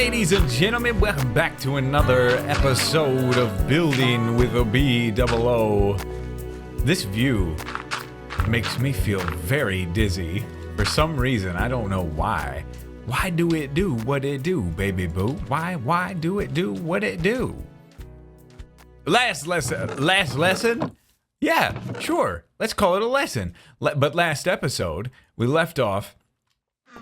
Ladies and gentlemen, welcome back to another episode of Building with a BdoubleO. This view makes me feel very dizzy. For some reason, I don't know why. Why do it do what it do, baby boo? Why do it do what it do? Last lesson? Yeah, sure. Let's call it a lesson. But last episode, we left off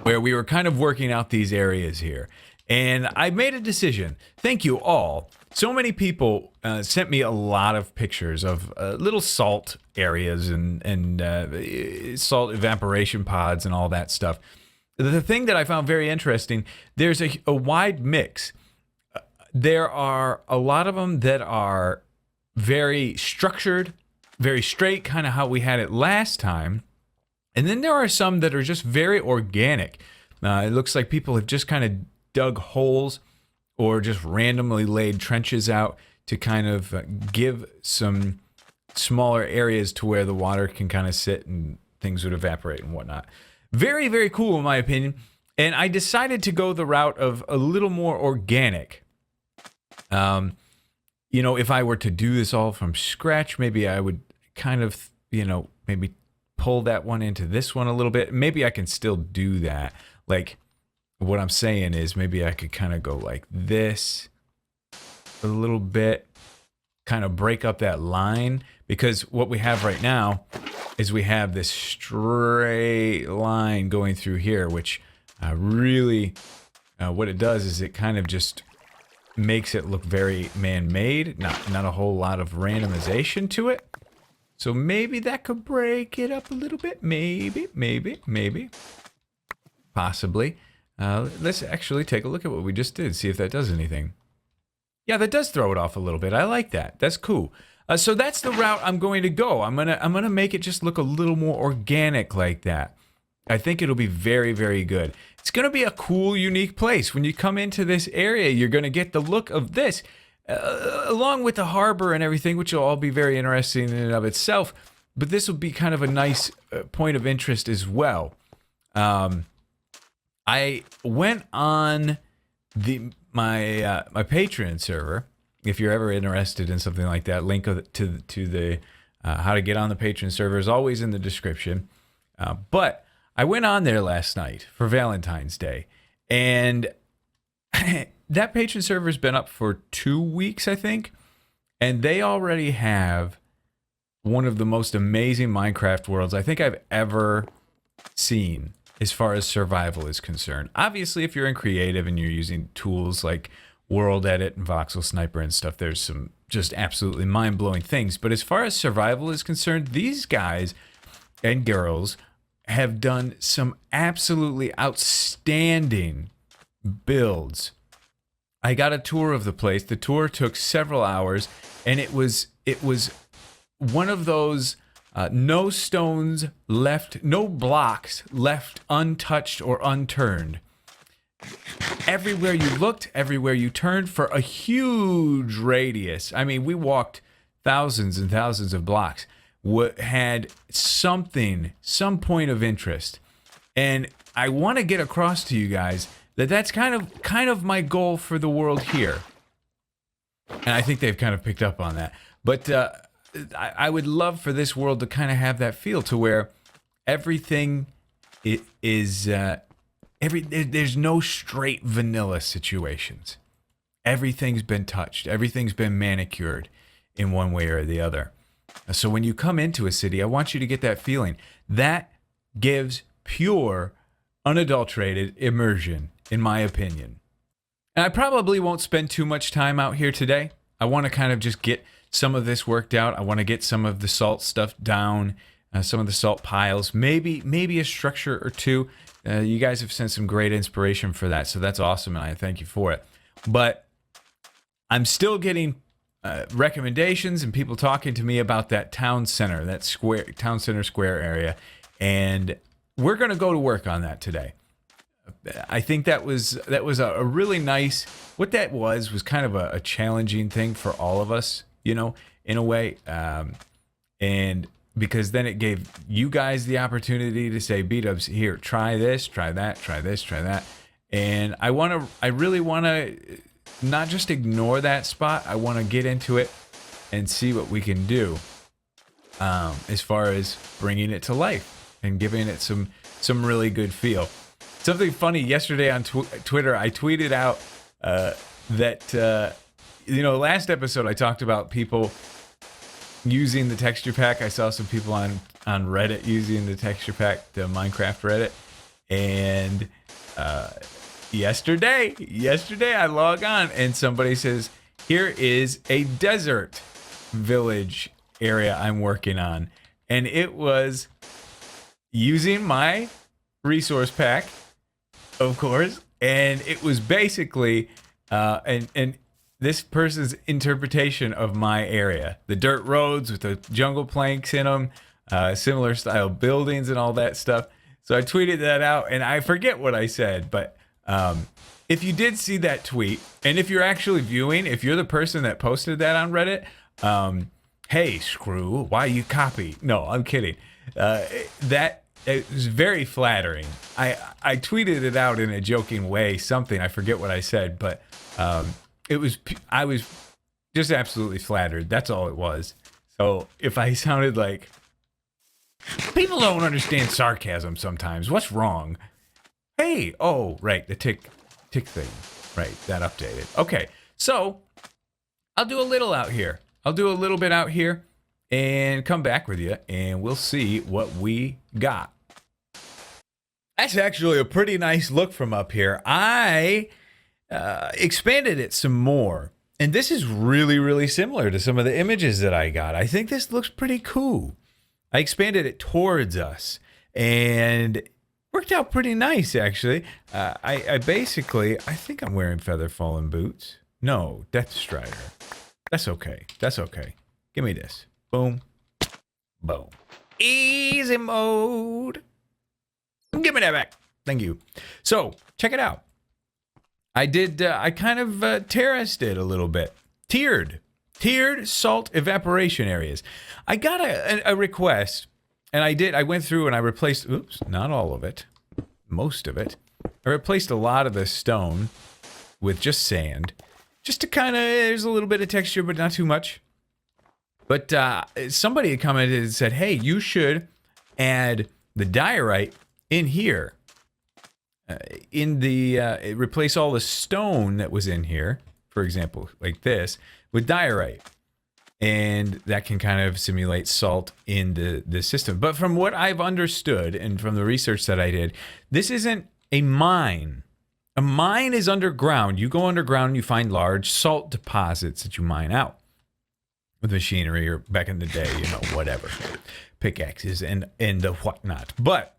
where we were kind of working out these areas here. And I made a decision. Thank you all. So many people sent me a lot of pictures of little salt areas and salt evaporation pods and all that stuff. The thing that I found very interesting, there's a wide mix. There are a lot of them that are very structured, very straight, kind of how we had it last time. And then there are some that are just very organic. It looks like people have just kind of dug holes or just randomly laid trenches out to kind of give some smaller areas to where the water can kind of sit and things would evaporate and whatnot. Very, very cool in my opinion. And I decided to go the route of a little more organic. You know, if I were to do this all from scratch, maybe I would kind of, maybe pull that one into this one a little bit. Maybe I can still do that. Like, what I'm saying is maybe I could kind of go like this a little bit, kind of break up that line, because what we have right now is we have this straight line going through here, which really, what it does is it kind of just makes it look very man-made, not a whole lot of randomization to it. So maybe that could break it up a little bit. Maybe. Possibly. Let's actually take a look at what we just did, see if that does anything. Yeah, that does throw it off a little bit. I like that. That's cool. So that's the route I'm going to go. I'm gonna make it just look a little more organic like that. I think it'll be very, very good. It's gonna be a cool, unique place. When you come into this area, you're gonna get the look of this. Along with the harbor and everything, which will all be very interesting in and of itself, but this will be kind of a nice point of interest as well. I went on my Patreon server. If you're ever interested in something like that, link to the how to get on the Patreon server is always in the description. But I went on there last night for Valentine's Day, and that Patreon server has been up for 2 weeks, I think, and they already have one of the most amazing Minecraft worlds I think I've ever seen as far as survival is concerned. Obviously, if you're in creative and you're using tools like World Edit and Voxel Sniper and stuff, there's some just absolutely mind-blowing things. But as far as survival is concerned, these guys and girls have done some absolutely outstanding builds. I got a tour of the place. The tour took several hours, and it was one of those no stones left, no blocks left untouched or unturned. Everywhere you looked, everywhere you turned, for a huge radius. I mean, we walked thousands and thousands of blocks. Had some point of interest, and I want to get across to you guys that that's kind of my goal for the world here. And I think they've kind of picked up on that. But I would love for this world to kind of have that feel to where everything is there's no straight vanilla situations. Everything's been touched. Everything's been manicured in one way or the other. So when you come into a city, I want you to get that feeling. That gives pure, unadulterated immersion, in my opinion. And I probably won't spend too much time out here today. I want to kind of just get some of this worked out. I want to get some of the salt stuff down, some of the salt piles, maybe a structure or two. You guys have sent some great inspiration for that, so that's awesome, and I thank you for it. But I'm still getting recommendations and people talking to me about that town center, town center square area, and we're going to go to work on that today. I think that was a really nice. What that was kind of a challenging thing for all of us, in a way, and because then it gave you guys the opportunity to say, B-dubs, here, try this, try that, try this, try that, And I really want to not just ignore that spot. I want to get into it and see what we can do as far as bringing it to life and giving it some really good feel. Something funny yesterday on Twitter, I tweeted out that last episode I talked about people using the texture pack. I saw some people on Reddit using the texture pack, the Minecraft Reddit, and yesterday I log on and somebody says, here is a desert village area I'm working on, and it was using my resource pack, of course, and it was basically and this person's interpretation of my area, the dirt roads with the jungle planks in them, similar style buildings and all that stuff. So I tweeted that out, and I forget what I said, but if you did see that tweet, and if you're actually viewing, if you're the person that posted that on Reddit, hey, screw, why you copy? No, I'm kidding. It was very flattering. I tweeted it out in a joking way, something, I forget what I said, but I was just absolutely flattered. That's all it was. So if I sounded like, people don't understand sarcasm sometimes. What's wrong? Hey, oh, right, the tick thing. Right, that updated. Okay, so I'll do a little out here. I'll do a little bit out here and come back with you, and we'll see what we got. That's actually a pretty nice look from up here. I expanded it some more, and this is really, really similar to some of the images that I got. I think this looks pretty cool. I expanded it towards us, and worked out pretty nice, actually. I think I'm wearing feather fallen boots. No, Death Strider. That's okay. That's okay. Give me this. Boom. Boom. Easy mode. Give me that back. Thank you. So, check it out. I kind of terraced it a little bit. Tiered salt evaporation areas. I got a request, and I went through and I replaced, oops, not all of it, most of it. I replaced a lot of the stone with just sand, just to kind of, there's a little bit of texture, but not too much. But somebody had commented and said, hey, you should add the diorite in here. Replace all the stone that was in here, for example, like this, with diorite. And that can kind of simulate salt in the system. But from what I've understood and from the research that I did, this isn't a mine. A mine is underground. You go underground, you find large salt deposits that you mine out with machinery, or back in the day, whatever, pickaxes and the whatnot. But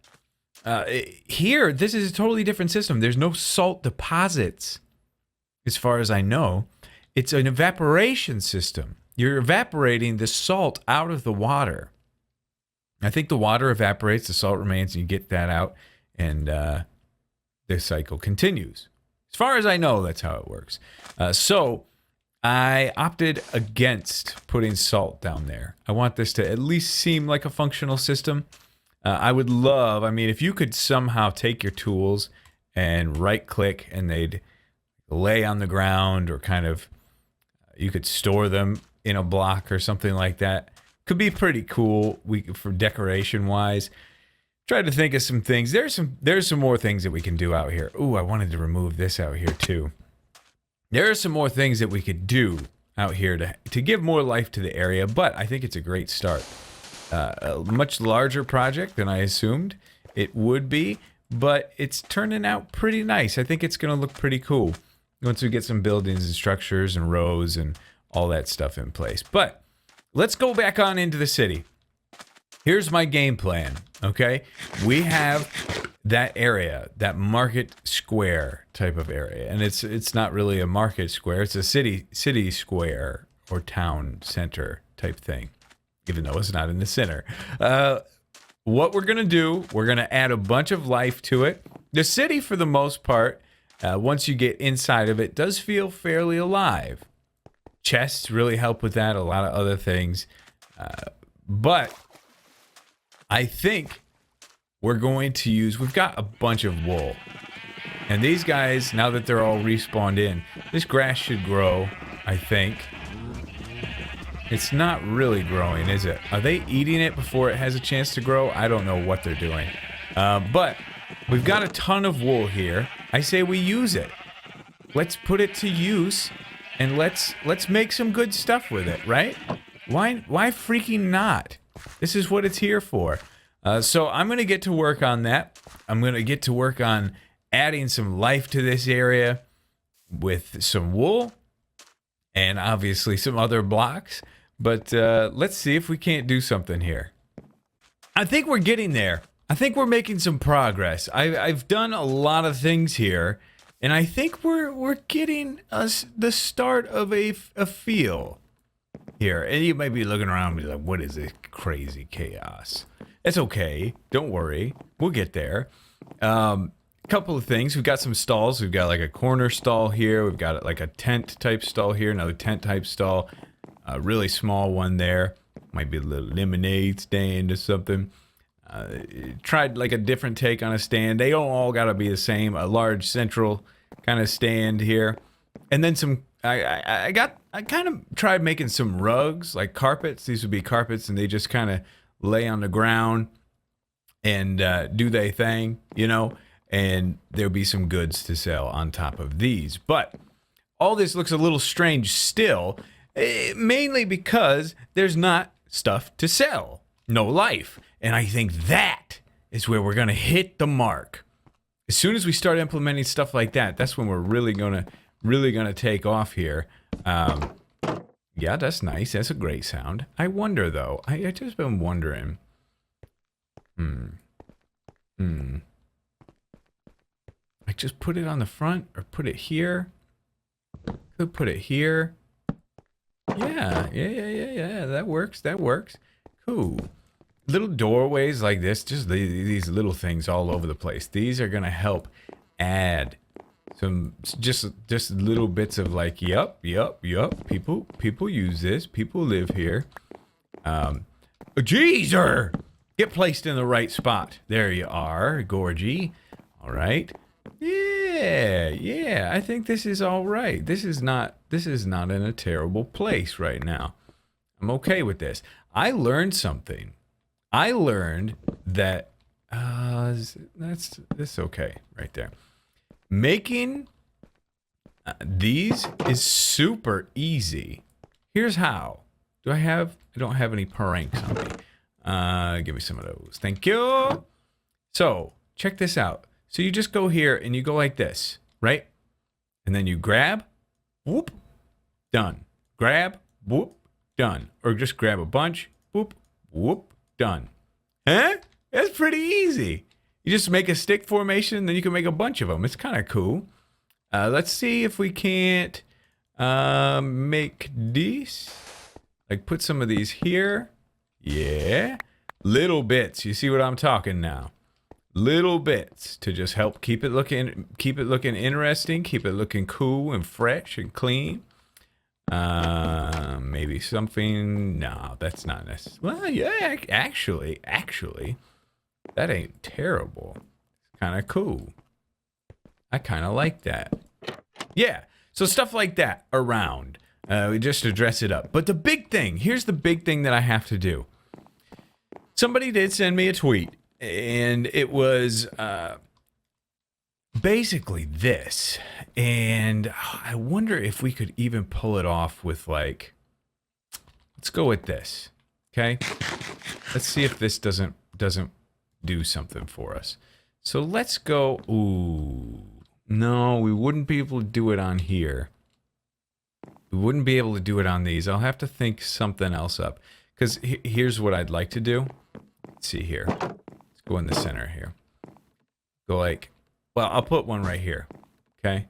here, this is a totally different system. There's no salt deposits, as far as I know. It's an evaporation system. You're evaporating the salt out of the water. I think the water evaporates, the salt remains, and you get that out, and the cycle continues. As far as I know, that's how it works. So I opted against putting salt down there. I want this to at least seem like a functional system. I would love, if you could somehow take your tools and right-click, and they'd lay on the ground, or kind of, you could store them in a block or something like that. Could be pretty cool for decoration-wise. Try to think of some things. There's some more things that we can do out here. Ooh, I wanted to remove this out here too. There are some more things that we could do out here to give more life to the area, but I think it's a great start. A much larger project than I assumed it would be, but it's turning out pretty nice. I think it's going to look pretty cool once we get some buildings and structures and rows and all that stuff in place. But let's go back on into the city. Here's my game plan, okay? We have that area, that market square type of area. And it's not really a market square, it's a city square or town center type thing, even though it's not in the center. What we're gonna do, we're gonna add a bunch of life to it. The city, for the most part, once you get inside of it, does feel fairly alive. Chests really help with that, a lot of other things. But I think we're going to use, we've got a bunch of wool. And these guys, now that they're all respawned in, this grass should grow, I think. It's not really growing, is it? Are they eating it before it has a chance to grow? I don't know what they're doing. But we've got a ton of wool here. I say we use it. Let's put it to use, and let's make some good stuff with it, right? Why freaking not? This is what it's here for. So I'm going to get to work on that. I'm going to get to work on adding some life to this area with some wool and obviously some other blocks. But let's see if we can't do something here. I think we're getting there. I think we're making some progress. I've done a lot of things here, and I think we're getting us the start of a feel here. And you might be looking around and be like, what is this crazy chaos? It's okay. Don't worry. We'll get there. Couple of things. We've got some stalls. We've got like a corner stall here. We've got like a tent type stall here. Another tent type stall. A really small one there. Might be a little lemonade stand or something. Tried like a different take on a stand. They don't all gotta be the same. A large central kind of stand here. And then some I kind of tried making some rugs, like carpets. These would be carpets, and they just kind of lay on the ground and do their thing, you know. And there'll be some goods to sell on top of these. But all this looks a little strange still, mainly because there's not stuff to sell. No life. And I think that is where we're going to hit the mark. As soon as we start implementing stuff like that, that's when we're really going to take off here. Yeah, that's nice. That's a great sound. I wonder, though. I just been wondering. Like, just put it on the front or put it here. Could put it here. Yeah. That works. Cool. Little doorways like this, just these little things all over the place. These are gonna help add some just little bits of like, yup. People use this. People live here. Geezer! Get placed in the right spot. There you are, Gorgie. All right. Yeah. I think this is all right. This is not in a terrible place right now. I'm okay with this. I learned something. I learned that that's okay right there. Making these is super easy. Here's how. I don't have any pranks on me. Give me some of those. Thank you. So check this out. So you just go here and you go like this, right? And then you grab, whoop, done. Grab, whoop, done. Or just grab a bunch, whoop, whoop, done. Huh? That's pretty easy. You just make a stick formation, and then you can make a bunch of them. It's kind of cool. Let's see if we can't make these. Like put some of these here. Yeah. Little bits. You see what I'm talking now? Little bits to just help keep it looking interesting, keep it looking cool and fresh and clean. Maybe something. No, that's not necessary. Well, yeah, actually, that ain't terrible. It's kind of cool. I kind of like that. Yeah. So stuff like that around. We just to dress it up. But the big thing, here's the big thing that I have to do. Somebody did send me a tweet, and it was basically this. And I wonder if we could even pull it off with like, let's go with this. Okay. Let's see if this doesn't do something for us. So let's go. Ooh, no, we wouldn't be able to do it on here. We wouldn't be able to do it on these. I'll have to think something else up. Because here's what I'd like to do. Let's see here. Let's go in the center here. Go like, well, I'll put one right here. Okay.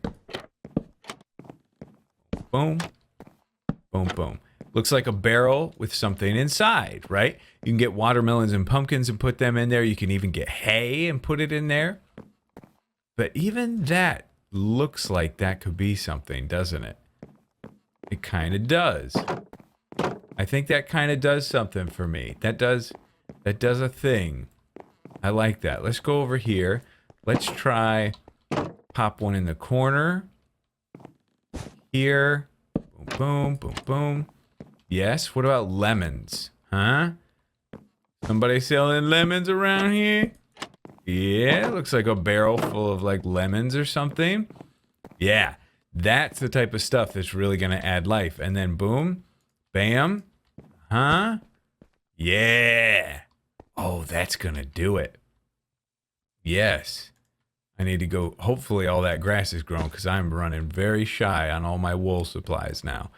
Boom. Boom, boom. Looks like a barrel with something inside, right? You can get watermelons and pumpkins and put them in there. You can even get hay and put it in there. But even that looks like that could be something, doesn't it? It kind of does. I think that kind of does something for me. That does a thing. I like that. Let's go over here. Let's try pop one in the corner. Here. Boom, boom, boom, boom. Yes, what about lemons? Huh? Somebody selling lemons around here? Yeah, looks like a barrel full of like lemons or something. Yeah, that's the type of stuff that's really gonna add life. And then boom, bam, huh? Yeah. Oh, that's gonna do it. Yes. I need to go. Hopefully all that grass is grown because I'm running very shy on all my wool supplies now.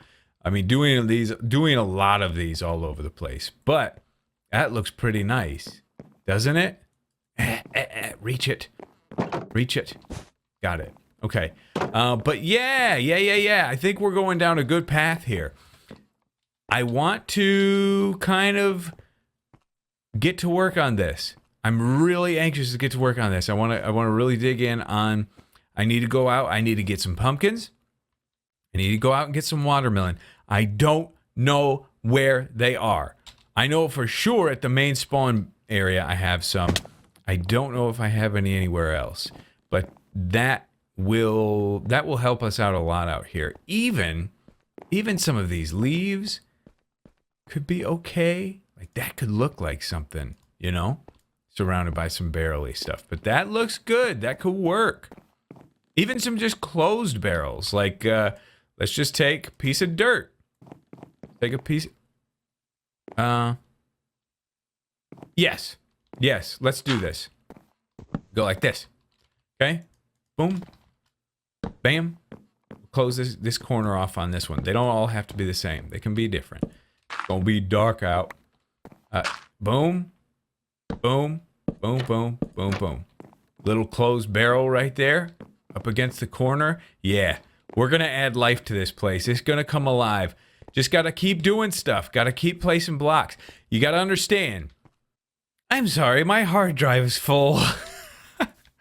I mean, doing a lot of these all over the place. But that looks pretty nice, doesn't it? Reach it. Reach it. Got it. Okay. But yeah. I think we're going down a good path here. I want to kind of get to work on this. I'm really anxious to get to work on this. I want to really dig in on. I need to go out. I need to get some pumpkins. I need to go out and get some watermelon. I don't know where they are. I know for sure at the main spawn area I have some. I don't know if I have any anywhere else. But that will help us out a lot out here. Even some of these leaves could be okay. Like that could look like something, you know? Surrounded by some barrel-y stuff. But that looks good. That could work. Even some just closed barrels. Like, let's just take a piece of dirt. Take a piece. Yes. Yes, let's do this. Go like this. Okay? Boom. Bam. Close this corner off on this one. They don't all have to be the same. They can be different. It's gonna be dark out. Boom. Boom. Boom, boom, boom, boom. Little closed barrel right there. Up against the corner. Yeah. We're going to add life to this place. It's going to come alive. Just got to keep doing stuff. Got to keep placing blocks. You got to understand. I'm sorry. My hard drive is full.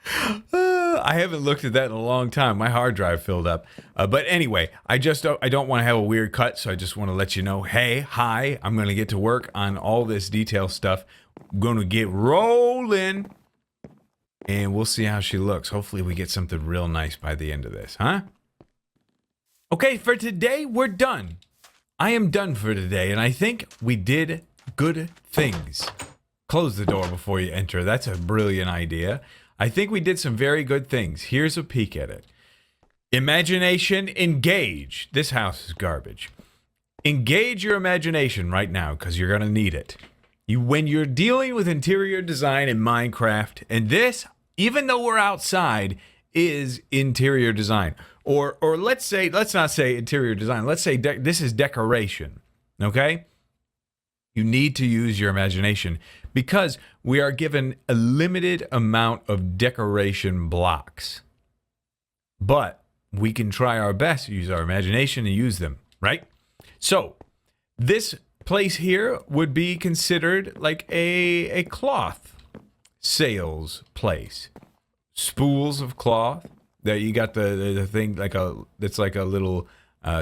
I haven't looked at that in a long time. My hard drive filled up. But anyway, I don't want to have a weird cut. So I just want to let you know, hey, hi, I'm going to get to work on all this detail stuff. I'm going to get rolling. And we'll see how she looks. Hopefully we get something real nice by the end of this, huh? Okay, for today, we're done. I am done for today, and I think we did good things. Close the door before you enter. That's a brilliant idea. I think we did some very good things. Here's a peek at it. Imagination, engage. This house is garbage. Engage your imagination right now, because you're going to need it. When you're dealing with interior design in Minecraft, and this, even though we're outside, is interior design. Or let's not say interior design. Let's say this is decoration, okay? You need to use your imagination because we are given a limited amount of decoration blocks. But we can try our best to use our imagination and use them, right? So this place here would be considered like a cloth sales place. Spools of cloth. There you got the thing that's like a little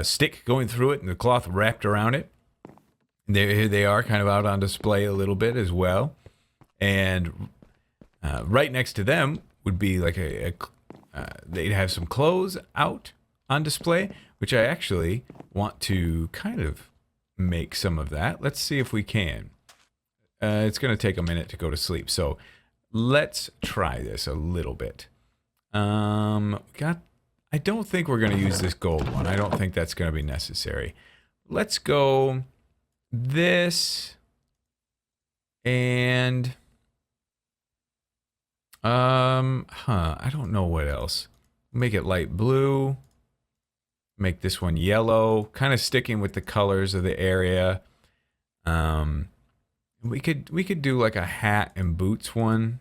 stick going through it and the cloth wrapped around it. And here they are kind of out on display a little bit as well. And right next to them would be like they'd have some clothes out on display, which I actually want to kind of make some of that. Let's see if we can. It's going to take a minute to go to sleep. So let's try this a little bit. I don't think we're going to use this gold one. I don't think that's going to be necessary. Let's go this and I don't know what else. Make it light blue. Make this one yellow, kind of sticking with the colors of the area. We could do like a hat and boots one.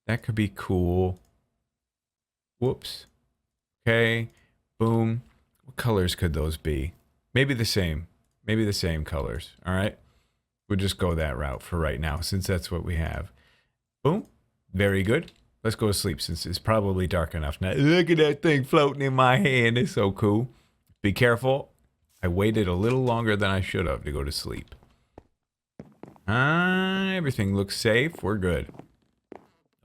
That could be cool. Whoops. Okay. Boom. What colors could those be? Maybe the same. Maybe the same colors. All right. We'll just go that route for right now since that's what we have. Boom. Very good. Let's go to sleep since it's probably dark enough now. Look at that thing floating in my hand. It's so cool. Be careful. I waited a little longer than I should have to go to sleep. Everything looks safe. We're good.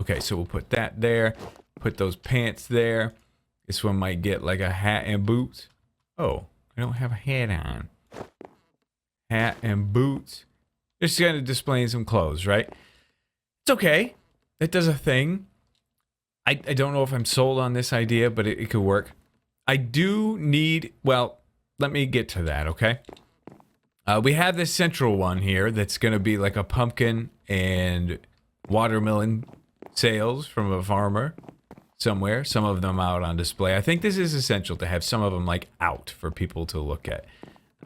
Okay, so we'll put that there. Put those pants there. This one might get like a hat and boots. Oh, I don't have a hat on. Hat and boots. Just kind of displaying some clothes, right? It's okay. It does a thing. I don't know if I'm sold on this idea, but it could work. I do need, well, let me get to that, okay? We have this central one here that's going to be like a pumpkin and watermelon sales from a farmer somewhere. Some of them out on display. I think this is essential to have some of them like out for people to look at.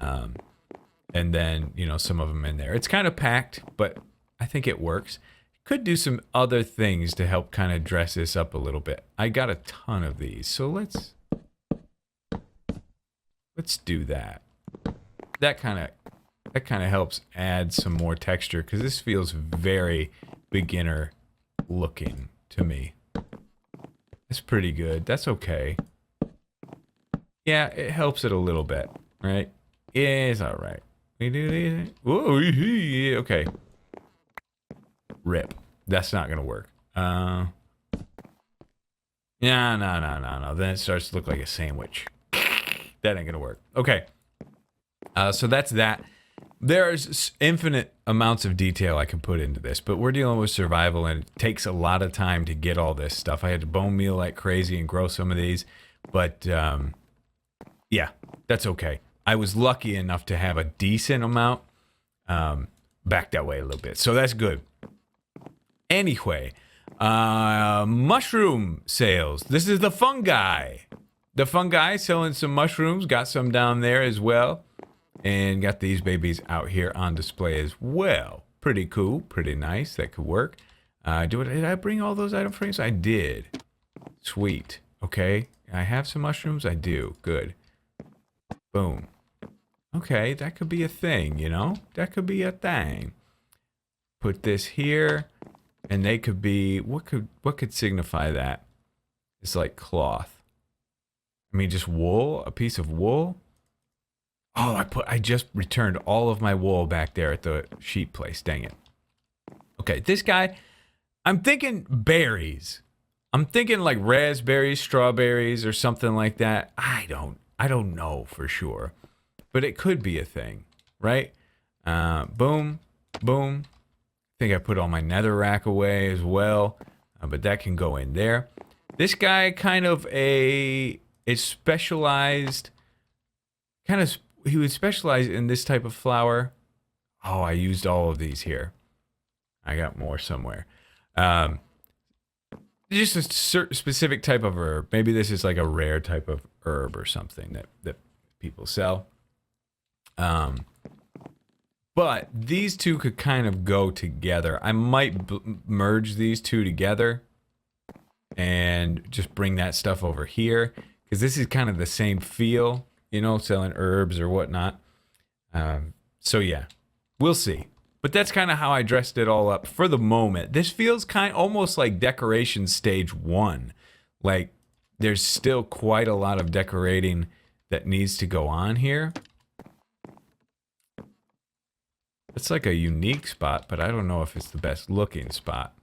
And then, you know, some of them in there. It's kind of packed, but I think it works. Could do some other things to help kind of dress this up a little bit. I got a ton of these, so let's do that. That kind of helps add some more texture because this feels very beginner looking to me. That's pretty good. That's okay. Yeah, it helps it a little bit, right? It's all right. We do these. Whoa, okay. Rip. That's not gonna work. Yeah, no. Then it starts to look like a sandwich. That ain't gonna work. Okay. So that's that. There's infinite amounts of detail I can put into this, but we're dealing with survival and it takes a lot of time to get all this stuff. I had to bone meal like crazy and grow some of these, but yeah, that's okay. I was lucky enough to have a decent amount back that way a little bit, so that's good. Anyway, mushroom sales. This is the fungi. The fungi selling some mushrooms. Got some down there as well. And got these babies out here on display as well. Pretty cool. Pretty nice. That could work. Did I bring all those item frames? I did. Sweet. Okay. I have some mushrooms? I do. Good. Boom. Okay. That could be a thing, you know? That could be a thing. Put this here. And they could be, what could signify that? It's like cloth. I mean, just wool, a piece of wool. Oh, I just returned all of my wool back there at the sheep place. Dang it. Okay, this guy, I'm thinking berries. I'm thinking like raspberries, strawberries, or something like that. I don't know for sure, but it could be a thing, right? Boom, boom. I think I put all my netherrack away as well, but that can go in there. This guy is specialized, he would specialize in this type of flower. Oh, I used all of these here. I got more somewhere. Just a certain specific type of herb. Maybe this is like a rare type of herb or something that people sell. But these two could kind of go together. I might merge these two together and just bring that stuff over here because this is kind of the same feel, you know, selling herbs or whatnot. So yeah, we'll see. But that's kind of how I dressed it all up for the moment. This feels almost like decoration stage 1. Like there's still quite a lot of decorating that needs to go on here. It's like a unique spot, but I don't know if it's the best looking spot.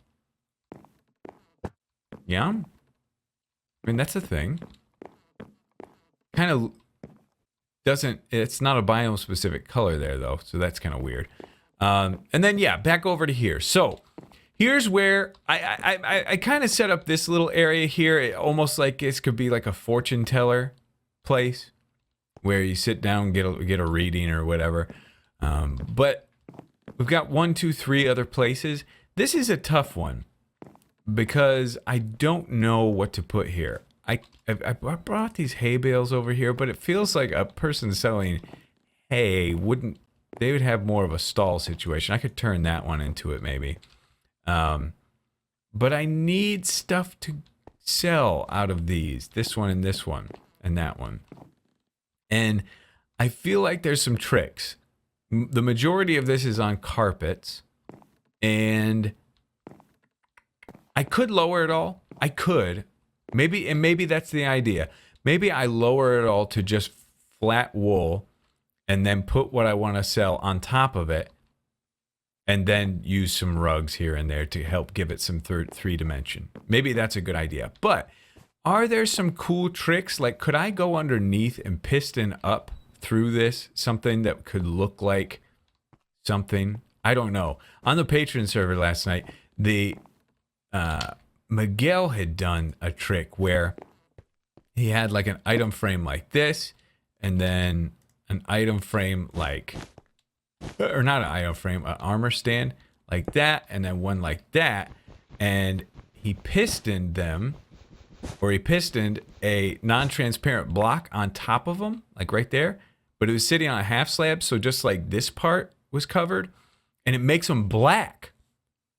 Yeah? I mean, that's a thing. Kind of doesn't, it's not a biome specific color there though, so that's kind of weird. And then yeah, back over to here. So here's where I kind of set up this little area here, almost like this could be like a fortune teller place where you sit down and get a reading or whatever. But we've got 1, 2, 3 other places. This is a tough one because I don't know what to put here. I brought these hay bales over here, but it feels like a person selling hay they would have more of a stall situation. I could turn that one into it maybe. But I need stuff to sell out of these. This one and this one and that one. And I feel like there's some tricks. The majority of this is on carpets, and I could lower it all. I could. Maybe that's the idea. Maybe I lower it all to just flat wool and then put what I want to sell on top of it and then use some rugs here and there to help give it some three dimension. Maybe that's a good idea. But Are there some cool tricks? Like, could I go underneath and piston up through this? Something that could look like something? I don't know. On the Patreon server last night, Miguel had done a trick where he had like an item frame like this, and then an item frame like, or not an item frame, an armor stand like that, and then one like that, and he pistoned them, or he pistoned a non-transparent block on top of them, like right there, but it was sitting on a half slab, so just like this part was covered, and it makes them black.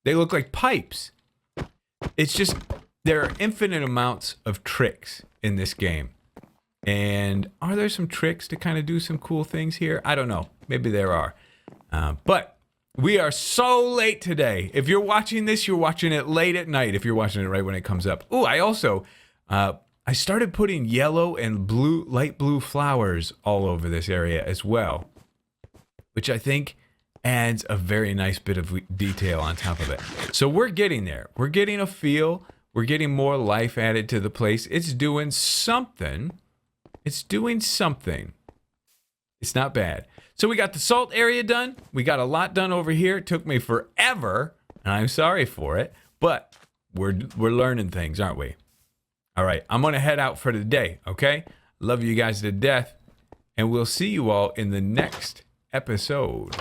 They look like pipes. It's just, there are infinite amounts of tricks in this game. And are there some tricks to kind of do some cool things here? I don't know. Maybe there are. But we are so late today. If you're watching this, you're watching it late at night. If you're watching it right when it comes up. Oh, I also, I started putting yellow and blue, light blue flowers all over this area as well, which I think adds a very nice bit of detail on top of it. So we're getting there. We're getting a feel. We're getting more life added to the place. It's doing something. It's doing something. It's not bad. So we got the salt area done. We got a lot done over here. It took me forever, and I'm sorry for it, but we're learning things, aren't we? All right, I'm going to head out for the day, okay? Love you guys to death, and we'll see you all in the next episode.